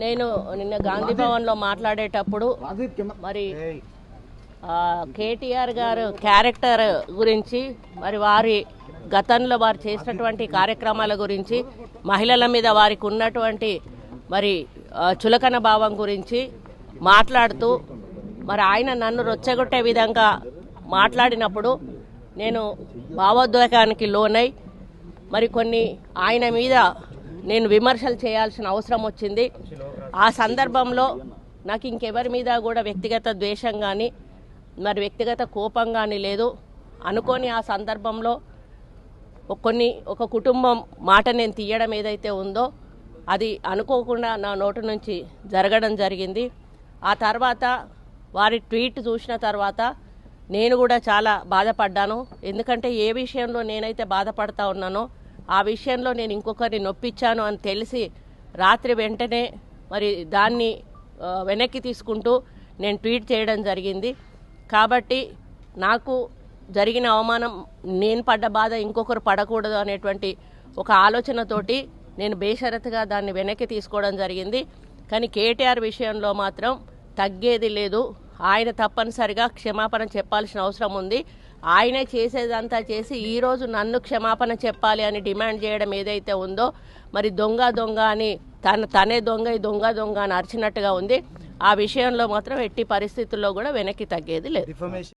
నేను నిన్న గాంధీ భవన్లో మాట్లాడేటప్పుడు మరి కేటీఆర్ గారు క్యారెక్టర్ గురించి మరి వారి గతంలో వారు చేసినటువంటి కార్యక్రమాల గురించి మహిళల మీద వారికి ఉన్నటువంటి మరి చులకన భావం గురించి మాట్లాడుతూ మరి ఆయన నన్ను రొచ్చగొట్టే విధంగా మాట్లాడినప్పుడు నేను భావోద్వేగానికి లోనై మరి కొన్ని ఆయన మీద నేను విమర్శలు చేయాల్సిన అవసరం వచ్చింది. ఆ సందర్భంలో నాకు ఇంకెవరి మీద కూడా వ్యక్తిగత ద్వేషం కానీ మరి వ్యక్తిగత కోపం కానీ లేదు. అనుకోని ఆ సందర్భంలో ఒక కుటుంబం మాట నేను తీయడం ఏదైతే ఉందో అది అనుకోకుండా నా నోటి నుంచి జరగడం జరిగింది. ఆ తర్వాత వారి ట్వీట్ చూసిన తర్వాత నేను కూడా చాలా బాధపడ్డాను. ఎందుకంటే ఏ విషయంలో నేనైతే బాధపడతా ఉన్నానో ఆ విషయంలో నేను ఇంకొకరిని నొప్పించాను అని తెలిసి రాత్రి వెంటనే మరి దాన్ని వెనక్కి తీసుకుంటూ నేను ట్వీట్ చేయడం జరిగింది. కాబట్టి నాకు జరిగిన అవమానం నేను పడ్డ బాధ ఇంకొకరు పడకూడదు అనేటువంటి ఒక ఆలోచనతోటి నేను బేషరతుగా దాన్ని వెనక్కి తీసుకోవడం జరిగింది. కానీ కేటీఆర్ విషయంలో మాత్రం తగ్గేది లేదు. ఆయన తప్పనిసరిగా క్షమాపణ చెప్పాల్సిన అవసరం ఉంది. ఆయనే చేసేదంతా చేసి ఈరోజు నన్ను క్షమాపణ చెప్పాలి అని డిమాండ్ చేయడం ఏదైతే ఉందో మరి దొంగ అని తనే దొంగ అని అరిచినట్టుగా ఉంది. ఆ విషయంలో మాత్రం ఎట్టి పరిస్థితుల్లో కూడా వెనక్కి తగ్గేది లేదు.